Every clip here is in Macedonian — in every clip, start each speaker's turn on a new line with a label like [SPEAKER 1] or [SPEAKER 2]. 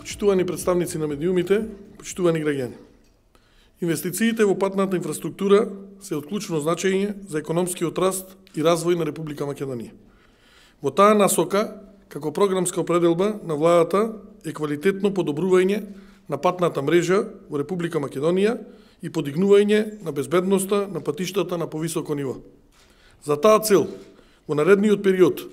[SPEAKER 1] Почитувани представници на медиумите, почитувани граѓани. Инвестициите во патната инфраструктура се од клучно значење за економскиот раст и развој на Република Македонија. Во таа насока, како програмска определба на владата е квалитетно подобрување на патната мрежа во Република Македонија и подигнување на безбедноста на патиштата на повисоко ниво. За таа цел, во наредниот период,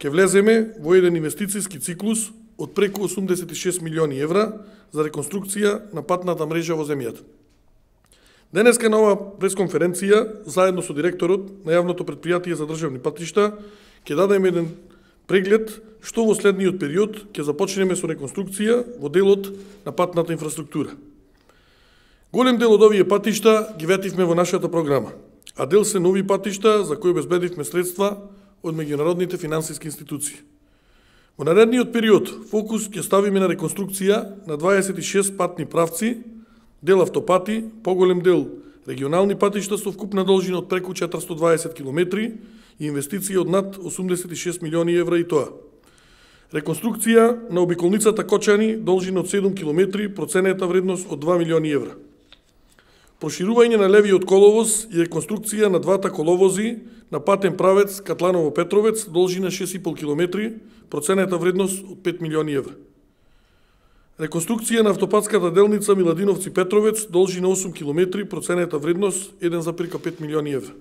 [SPEAKER 1] ќе влеземе во еден инвестициски циклус од преку 86 милиони евра за реконструкција на патната мрежа во земјата. Денеска на оваа пресконференција, заедно со директорот на јавното претпријатие за државни патишта, ќе дадеме еден преглед што во следниот период ќе започнеме со реконструкција во делот на патната инфраструктура. Голем дел од овие патишта ги ветивме во нашата програма, а дел се нови патишта за кои обезбедивме средства од меѓународните финансиски институции. Во наредниот период фокус ќе ставиме на реконструкција на 26 патни правци, дел автопати, поголем дел регионални патишта со вкупна должина од преку 420 км и инвестиции од над 86 милиони евра и тоа. Реконструкција на обиколницата Кочани, должина од 7 км, проценета вредност од 2 милиони евра. Проширување на левиот коловоз и реконструкција на двата коловози на патен правец Катланово-Петровец, должина 6,5 км, проценета вредност од 5 милиони евра. Реконструкција на автопатската делница Миладиновци-Петровец, должина 8 км, проценета вредност 1,5 милиони евра.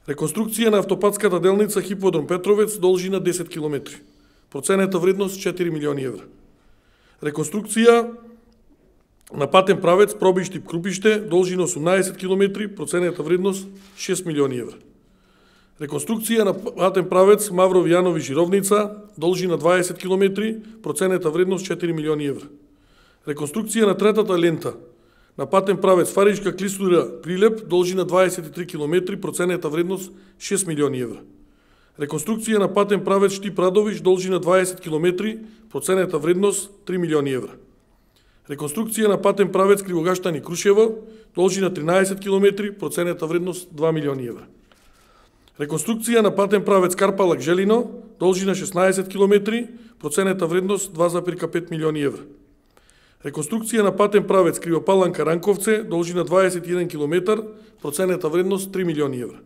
[SPEAKER 1] Реконструкција на автопатската делница Хиподром Петровец, должина 10 км, проценета вредност 4 милиони евра. Реконструкција на патен правец Пробиштип-Крупиште, должина 18 км, проценета вредност 6 милиони евра. Реконструкција на патен правец Маврови-Јанови-Жировница, должина 20 км, проценета вредност 4 милиони евра. Реконструкција на третата лента на патен правец Фаричка-Клисура-Прилеп, должина 23 км, проценета вредност 6 милиони евра. Реконструкција на патен правец Штип-Радовиш, должина 20 км, проценета вредност 3 милиони евра. Реконструкција на патен правец Кривогаштани-Крушево, должина 13 км, проценета вредност 2 милиони евра. Реконструкција на патен правец Карпалак-Желино, должина 16 км, проценета вредност 2,5 милиони евра. Реконструкција на патен правец Кривопаланка-Ранковце, должина 21 км, проценета вредност 3 милиони евра.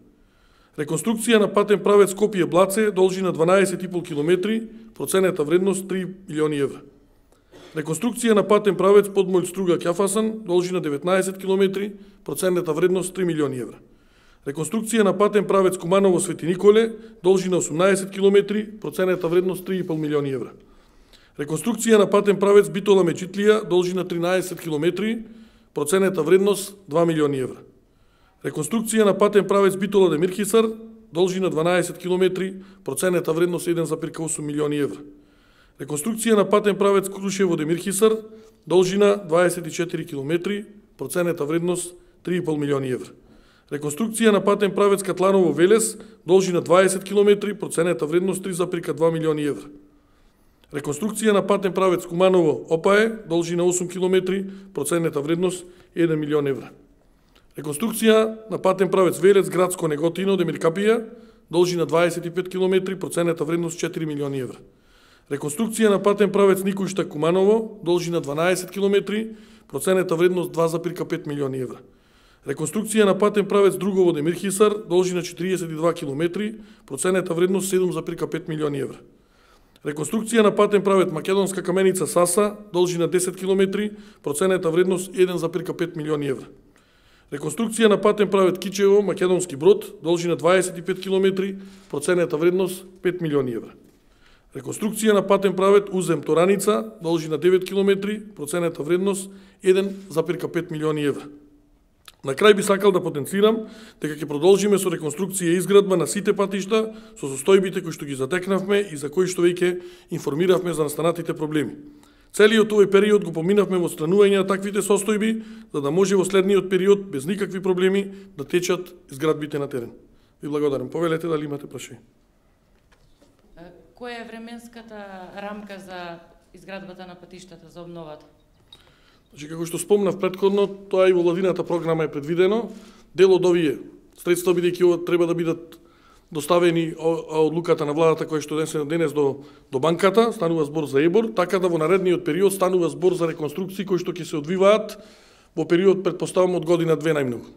[SPEAKER 1] Реконструкција на патен правец Скопје-Блаце, должина 12,5 км, проценета вредност 3 милиони евра. Реконструкција на патен правец Подмољ-Струга-Ќафасан, должина 19 км, проценета вредност 3 милиони евра. Реконструкција на патен правец Куманово-Свети Николе, должина 18 км, проценета вредност 3,5 милиони евра. Реконструкција на патен правец Битола-Мечитлија, должина 13 км, проценета вредност 2 милиони евра. Реконструкција на патен правец Битола-Демирхисар, должина 12 км, проценета вредност 1,8 милиони евра. Реконструкција на патен правец Крушево-Демирхисар, должина 24 км, проценета вредност 3,5 милиони евра. Реконструкција на патен правец Катланово-Велес, должина 20 км, проценета вредност 3,2 милиони евра. Реконструкција на патен правец Куманово-Опае, должина 8 км, проценета вредност 1 милион евра. Реконструкција на патен правец Велес Градско-Неготино Демиркапија, должина 25 км, проценета вредност 4 милиони евра. Реконструкција на патен правец Никојшта-Куманово, должина 12 км, проценета вредност 2,5 милиони евра. Реконструкција на патен правец Другово-Демирхисар, должина 42 км, проценета вредност 7,5 милиони евра. Реконструкција на патен правец Македонска каменица Саса, должина 10 км, проценета вредност 1,5 милиони евра. Реконструкција на патен правец Кичево, Македонски Брод, должина 25 км, проценета вредност 5 милиони евра. Реконструкција на патен правец Узем Тораница, должина 9 км, проценета вредност 1,5 милиони евра. На крај би сакал да потенцирам дека ќе продолжиме со реконструкција и изградба на сите патишта со состојбите кои што ги затекнавме и за кои што веќе информиравме за настанатите проблеми. Целиот овој период го поминавме во отстранување на таквите состојби, за да може во следниот период без никакви проблеми да течат изградбите на терен. Ви благодарам. Повелете дали имате прашање.
[SPEAKER 2] Која е временската рамка за изградбата на патиштата за обновата?
[SPEAKER 1] Значи, како што спомнав претходно, тоа и во владината програма е предвидено. Дел од овие средства, бидејќи ова треба да бидат доставени одлуката на владата која што денес до банката, станува збор за ЕБОР, така да во наредниот период станува збор за реконструкции кои што ќе се одвиваат во период, предпоставам, од година-две најмногу.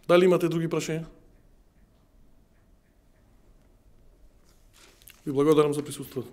[SPEAKER 1] Дали имате други прашања? Ви благодарам за присуството.